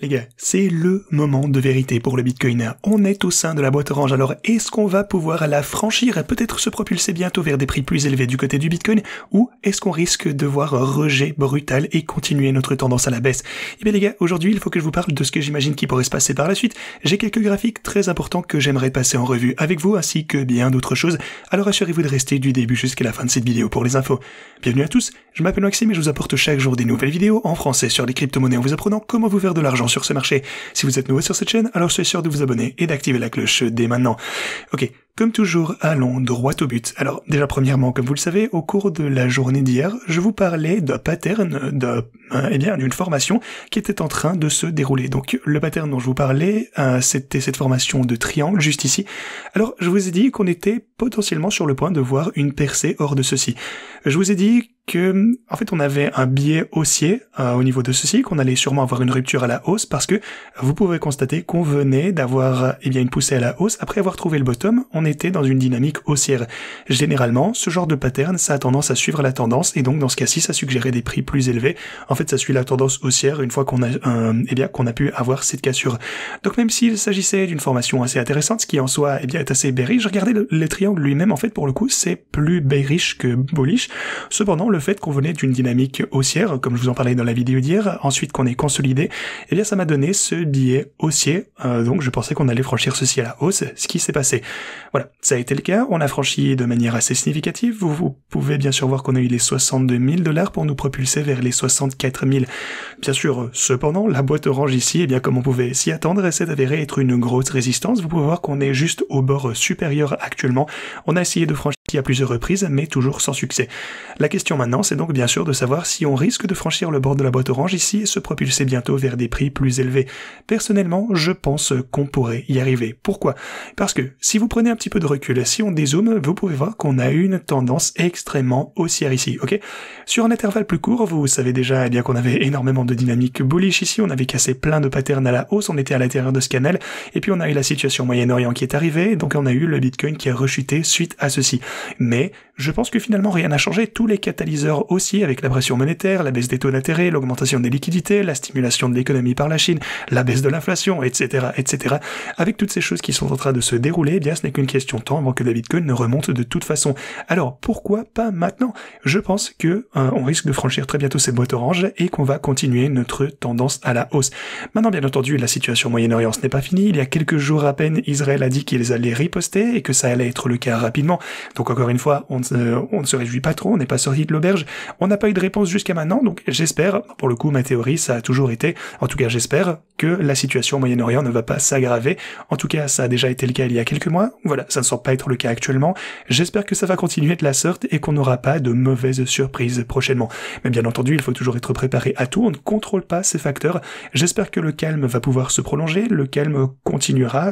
Les gars, c'est le moment de vérité pour le Bitcoin. On est au sein de la boîte orange, alors est-ce qu'on va pouvoir la franchir et peut-être se propulser bientôt vers des prix plus élevés du côté du Bitcoin, ou est-ce qu'on risque de voir un rejet brutal et continuer notre tendance à la baisse? Eh bien les gars, aujourd'hui il faut que je vous parle de ce que j'imagine qui pourrait se passer par la suite. J'ai quelques graphiques très importants que j'aimerais passer en revue avec vous, ainsi que bien d'autres choses, alors assurez-vous de rester du début jusqu'à la fin de cette vidéo pour les infos. Bienvenue à tous, je m'appelle Maxime et je vous apporte chaque jour des nouvelles vidéos en français sur les crypto-monnaies en vous apprenant comment vous faire de l'argent sur ce marché. Si vous êtes nouveau sur cette chaîne, alors soyez sûr de vous abonner et d'activer la cloche dès maintenant. Ok, comme toujours, allons droit au but. Alors déjà premièrement, comme vous le savez, au cours de la journée d'hier, je vous parlais d'un pattern d'une formation qui était en train de se dérouler. Donc le pattern dont je vous parlais, c'était cette formation de triangle juste ici. Alors je vous ai dit qu'on était potentiellement sur le point de voir une percée hors de ceci. Je vous ai dit que, en fait, on avait un biais haussier au niveau de ceci, qu'on allait sûrement avoir une rupture à la hausse, parce que vous pouvez constater qu'on venait d'avoir une poussée à la hausse. Après avoir trouvé le bottom, on était dans une dynamique haussière. Généralement, ce genre de pattern, ça a tendance à suivre la tendance, et donc dans ce cas-ci, ça suggérait des prix plus élevés. En fait, ça suit la tendance haussière une fois qu'on a qu'on a pu avoir cette cassure. Donc même s'il s'agissait d'une formation assez intéressante, ce qui en soi est assez bearish, regardez le triangle lui-même, en fait, pour le coup, c'est plus bearish que bullish. Cependant, le fait qu'on venait d'une dynamique haussière, comme je vous en parlais dans la vidéo d'hier, ensuite qu'on est consolidé, eh bien ça m'a donné ce biais haussier, donc je pensais qu'on allait franchir ceci à la hausse, ce qui s'est passé. Voilà, ça a été le cas, on a franchi de manière assez significative, vous pouvez bien sûr voir qu'on a eu les 62 000 $ pour nous propulser vers les 64 000. Bien sûr, cependant, la boîte orange ici, eh bien comme on pouvait s'y attendre, s'est avérée être une grosse résistance, vous pouvez voir qu'on est juste au bord supérieur actuellement, on a essayé de franchir à plusieurs reprises, mais toujours sans succès. La question maintenant, c'est donc bien sûr de savoir si on risque de franchir le bord de la boîte orange ici et se propulser bientôt vers des prix plus élevés. Personnellement, je pense qu'on pourrait y arriver. Pourquoi? Parce que si vous prenez un petit peu de recul, si on dézoome, vous pouvez voir qu'on a une tendance extrêmement haussière ici, ok? Sur un intervalle plus court, vous savez déjà bien qu'on avait énormément de dynamique bullish ici, on avait cassé plein de patterns à la hausse, on était à l'intérieur de ce canal, et puis on a eu la situation Moyen-Orient qui est arrivée, donc on a eu le Bitcoin qui a rechuté suite à ceci. Mais je pense que finalement rien n'a changé, tous les catalyseurs aussi, avec la pression monétaire, la baisse des taux d'intérêt, l'augmentation des liquidités, la stimulation de l'économie par la Chine, la baisse de l'inflation, etc., etc. Avec toutes ces choses qui sont en train de se dérouler, eh bien ce n'est qu'une question de temps avant que le Bitcoin ne remonte de toute façon. Alors pourquoi pas maintenant? Je pense que on risque de franchir très bientôt cette boîte orange et qu'on va continuer notre tendance à la hausse. Maintenant, bien entendu, la situation Moyen-Orient ce n'est pas fini. Il y a quelques jours à peine, Israël a dit qu'ils allaient riposter et que ça allait être le cas rapidement. Donc encore une fois, on ne se réjouit pas trop, on n'est pas sorti de l'auberge. On n'a pas eu de réponse jusqu'à maintenant, donc j'espère, pour le coup ma théorie ça a toujours été, en tout cas j'espère que la situation au Moyen-Orient ne va pas s'aggraver, en tout cas ça a déjà été le cas il y a quelques mois, voilà, ça ne semble pas être le cas actuellement, j'espère que ça va continuer de la sorte et qu'on n'aura pas de mauvaises surprises prochainement. Mais bien entendu il faut toujours être préparé à tout, on ne contrôle pas ces facteurs, j'espère que le calme va pouvoir se prolonger, le calme continuera,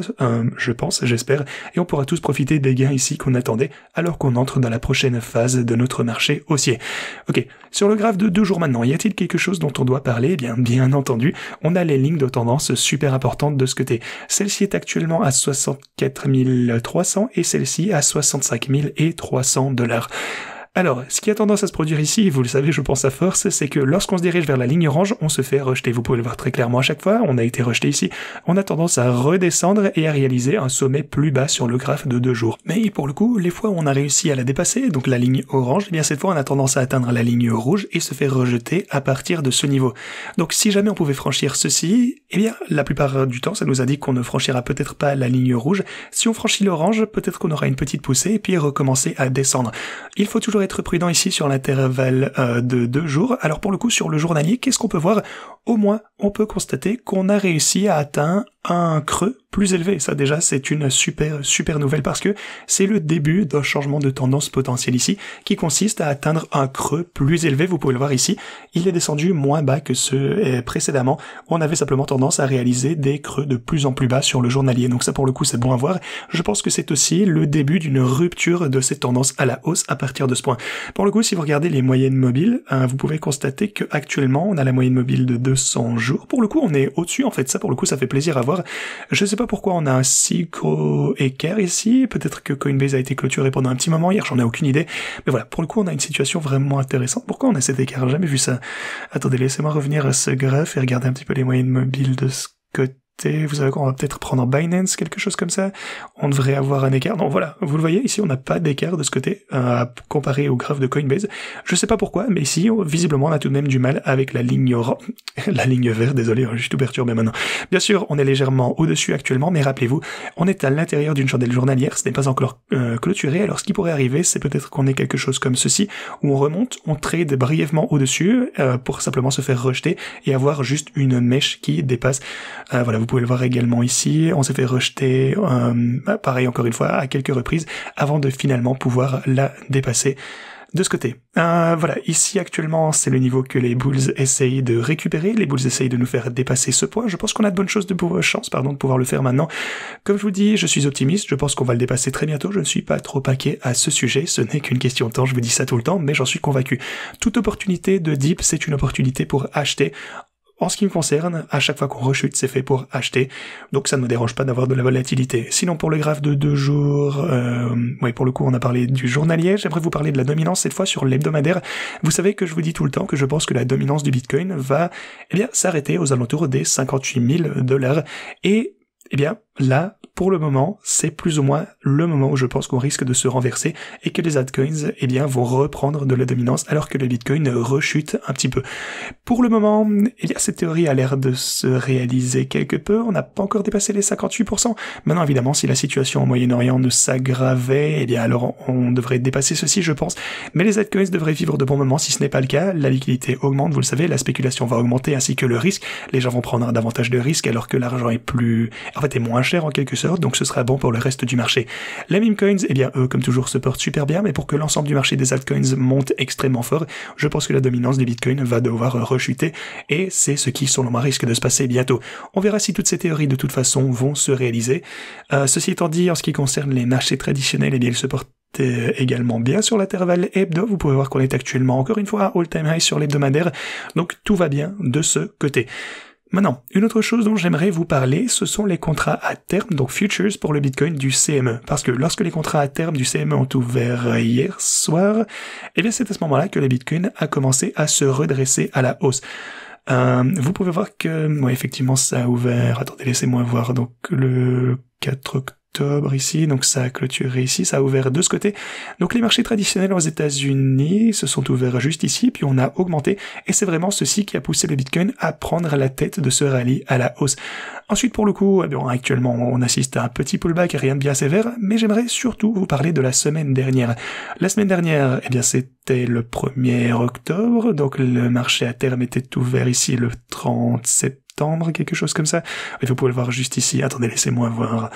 je pense, j'espère, et on pourra tous profiter des gains ici qu'on attendait, alors qu'on entre dans la prochaine phase de notre marché haussier. Ok, sur le graphe de 2 jours maintenant, y a-t-il quelque chose dont on doit parler? Eh bien entendu, on a les lignes de tendance super importantes de ce côté. Celle-ci est actuellement à 64 300 et celle-ci à 65 300 $. Alors, ce qui a tendance à se produire ici, vous le savez, je pense à force, c'est que lorsqu'on se dirige vers la ligne orange, on se fait rejeter. Vous pouvez le voir très clairement à chaque fois, on a été rejeté ici. On a tendance à redescendre et à réaliser un sommet plus bas sur le graphe de 2 jours. Mais pour le coup, les fois où on a réussi à la dépasser, donc la ligne orange, eh bien cette fois on a tendance à atteindre la ligne rouge et se fait rejeter à partir de ce niveau. Donc si jamais on pouvait franchir ceci, eh bien la plupart du temps, ça nous indique qu'on ne franchira peut-être pas la ligne rouge. Si on franchit l'orange, peut-être qu'on aura une petite poussée et puis recommencer à descendre. Il faut toujours être prudent ici sur l'intervalle de 2 jours. Alors pour le coup, sur le journalier, qu'est-ce qu'on peut voir? Au moins, on peut constater qu'on a réussi à atteindre un creux plus élevé. Ça déjà, c'est une super nouvelle parce que c'est le début d'un changement de tendance potentiel ici qui consiste à atteindre un creux plus élevé. Vous pouvez le voir ici. Il est descendu moins bas que ce précédemment. On avait simplement tendance à réaliser des creux de plus en plus bas sur le journalier. Donc ça, pour le coup, c'est bon à voir. Je pense que c'est aussi le début d'une rupture de cette tendance à la hausse à partir de ce point. Pour le coup, si vous regardez les moyennes mobiles, vous pouvez constater que actuellement, on a la moyenne mobile de 200 jours. Pour le coup, on est au-dessus. En fait, ça, pour le coup, ça fait plaisir à voir. voir. Je sais pas pourquoi on a un si gros écart ici, peut-être que Coinbase a été clôturé pendant un petit moment hier, j'en ai aucune idée, mais voilà, pour le coup on a une situation vraiment intéressante. Pourquoi on a cet écart? J'ai jamais vu ça. Attendez, laissez-moi revenir à ce graphe et regarder un petit peu les moyennes mobiles de ce côté. Vous savez quoi, on va peut-être prendre Binance, quelque chose comme ça. On devrait avoir un écart. Non, voilà, vous le voyez, ici on n'a pas d'écart de ce côté, comparé au graphe de Coinbase. Je sais pas pourquoi, mais ici, visiblement, on a tout de même du mal avec la ligne la ligne verte, désolé, je suis tout perturbé maintenant. Bien sûr, on est légèrement au-dessus actuellement, mais rappelez-vous, on est à l'intérieur d'une chandelle journalière, ce n'est pas encore clôturé, alors ce qui pourrait arriver, c'est peut-être qu'on ait quelque chose comme ceci, où on remonte, on trade brièvement au-dessus, pour simplement se faire rejeter, et avoir juste une mèche qui dépasse. Voilà, vous pouvez le voir également ici, on s'est fait rejeter, pareil encore une fois, à quelques reprises, avant de finalement pouvoir la dépasser de ce côté. Voilà, ici actuellement, c'est le niveau que les bulls essayent de récupérer, les bulls essayent de nous faire dépasser ce point, je pense qu'on a de bonnes chances de pouvoir le faire maintenant. Comme je vous dis, je suis optimiste, je pense qu'on va le dépasser très bientôt, je ne suis pas trop paquet à ce sujet, ce n'est qu'une question de temps, je vous dis ça tout le temps, mais j'en suis convaincu. Toute opportunité de dip, c'est une opportunité pour acheter. En ce qui me concerne, à chaque fois qu'on rechute, c'est fait pour acheter, donc ça ne me dérange pas d'avoir de la volatilité. Sinon, pour le graphe de 2 jours, pour le coup, on a parlé du journalier, j'aimerais vous parler de la dominance, cette fois sur l'hebdomadaire. Vous savez que je vous dis tout le temps que je pense que la dominance du Bitcoin va, s'arrêter aux alentours des 58 000 $, et, là, pour le moment, c'est plus ou moins le moment où je pense qu'on risque de se renverser et que les altcoins, vont reprendre de la dominance alors que le Bitcoin rechute un petit peu. Pour le moment, cette théorie a l'air de se réaliser quelque peu. On n'a pas encore dépassé les 58%. Maintenant, évidemment, si la situation au Moyen-Orient ne s'aggravait, alors on devrait dépasser ceci, je pense. Mais les altcoins devraient vivre de bons moments. Si ce n'est pas le cas, la liquidité augmente, vous le savez, la spéculation va augmenter ainsi que le risque. Les gens vont prendre davantage de risques alors que l'argent est moins cher en quelque sorte, donc ce sera bon pour le reste du marché. Les meme coins, eux, comme toujours, se portent super bien, mais pour que l'ensemble du marché des altcoins monte extrêmement fort, je pense que la dominance des bitcoins va devoir rechuter, et c'est ce qui, selon moi, risque de se passer bientôt. On verra si toutes ces théories, de toute façon, vont se réaliser. Ceci étant dit, en ce qui concerne les marchés traditionnels, ils se portent également bien sur l'intervalle hebdo. Vous pouvez voir qu'on est actuellement, encore une fois, à all-time high sur l'hebdomadaire, donc tout va bien de ce côté. Maintenant, une autre chose dont j'aimerais vous parler, ce sont les contrats à terme, donc futures pour le Bitcoin du CME. Parce que lorsque les contrats à terme du CME ont ouvert hier soir, c'est à ce moment-là que le Bitcoin a commencé à se redresser à la hausse. Vous pouvez voir que, effectivement, ça a ouvert, attendez, laissez-moi voir, donc le 4 octobre ici, donc ça a clôturé ici, ça a ouvert de ce côté. Donc les marchés traditionnels aux États-Unis se sont ouverts juste ici, puis on a augmenté, et c'est vraiment ceci qui a poussé le Bitcoin à prendre la tête de ce rallye à la hausse. Ensuite, pour le coup, actuellement, on assiste à un petit pullback, rien de bien sévère, mais j'aimerais surtout vous parler de la semaine dernière. La semaine dernière, c'était le 1er octobre, donc le marché à terme était ouvert ici le 30 septembre, quelque chose comme ça. Vous pouvez le voir juste ici, attendez, laissez-moi voir.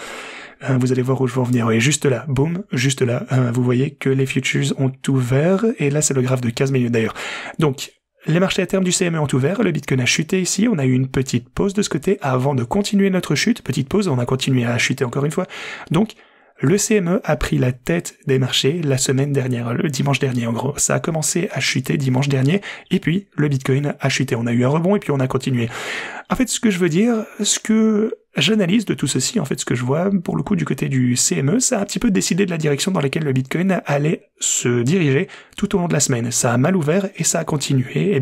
Vous allez voir où je veux en venir. Oui, juste là, boum, juste là, vous voyez que les futures ont ouvert, et là c'est le graphe de 15 minutes d'ailleurs. Donc, les marchés à terme du CME ont ouvert, le Bitcoin a chuté ici, on a eu une petite pause de ce côté avant de continuer notre chute, petite pause, on a continué à chuter encore une fois. Donc, le CME a pris la tête des marchés la semaine dernière, le dimanche dernier en gros. Ça a commencé à chuter dimanche dernier, et puis le Bitcoin a chuté. On a eu un rebond et puis on a continué. En fait, ce que je veux dire, ce que j'analyse de tout ceci, en fait, ce que je vois, pour le coup, du côté du CME, ça a un petit peu décidé de la direction dans laquelle le Bitcoin allait se diriger tout au long de la semaine. Ça a mal ouvert et ça a continué,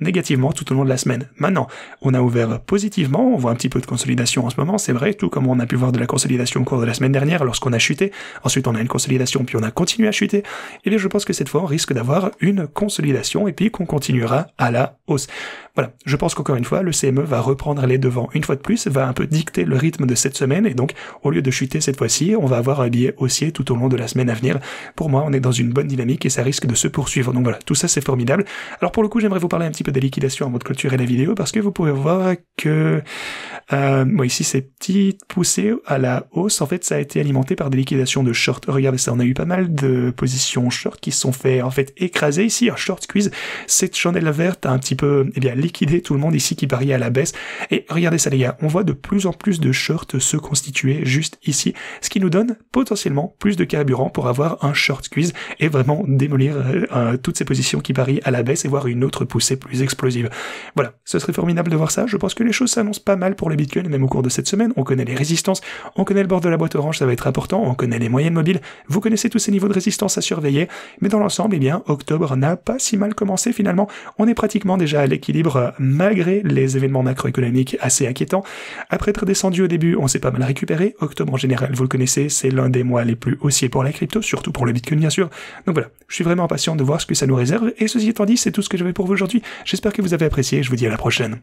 négativement tout au long de la semaine. Maintenant, on a ouvert positivement, on voit un petit peu de consolidation en ce moment, c'est vrai, tout comme on a pu voir de la consolidation au cours de la semaine dernière lorsqu'on a chuté. Ensuite, on a une consolidation, puis on a continué à chuter. Je pense que cette fois, on risque d'avoir une consolidation et puis qu'on continuera à la hausse. Voilà, je pense qu'encore une fois, le CME va reprendre les devants une fois de plus, va un peu dicter le rythme de cette semaine, et donc, au lieu de chuter cette fois-ci, on va avoir un billet haussier tout au long de la semaine à venir. Pour moi, on est dans une bonne dynamique et ça risque de se poursuivre. Donc voilà, tout ça c'est formidable. Alors pour le coup, j'aimerais vous parler un petit peu des liquidations avant de clôturer la vidéo, parce que vous pouvez voir que ici ces petites poussées à la hausse, en fait, ça a été alimenté par des liquidations de short. Regardez ça, on a eu pas mal de positions short qui se sont fait en fait écraser ici, un short squeeze. Cette chandelle verte a un petit peu liquidé tout le monde ici qui pariait à la baisse. Et regardez ça les gars, on voit de plus en plus de shorts se constituer juste ici, ce qui nous donne potentiellement plus de carburant pour avoir un short squeeze et vraiment démolir toutes ces positions qui parient à la baisse et voir une autre poussée plus explosive. Voilà, ce serait formidable de voir ça. Je pense que les choses s'annoncent pas mal pour le Bitcoin, même au cours de cette semaine. On connaît les résistances, on connaît le bord de la boîte orange, ça va être important, on connaît les moyennes mobiles, vous connaissez tous ces niveaux de résistance à surveiller, mais dans l'ensemble, eh bien, octobre n'a pas si mal commencé finalement. On est pratiquement déjà à l'équilibre malgré les événements macroéconomiques assez inquiétants. Après être descendu au début, on s'est pas mal récupéré. Octobre en général, vous le connaissez, c'est l'un des mois les plus haussiers pour la crypto, surtout pour le Bitcoin bien sûr. Donc voilà, je suis vraiment impatient de voir ce que ça nous réserve, et ceci étant dit, c'est tout ce que j'avais pour vous aujourd'hui. J'espère que vous avez apprécié, je vous dis à la prochaine.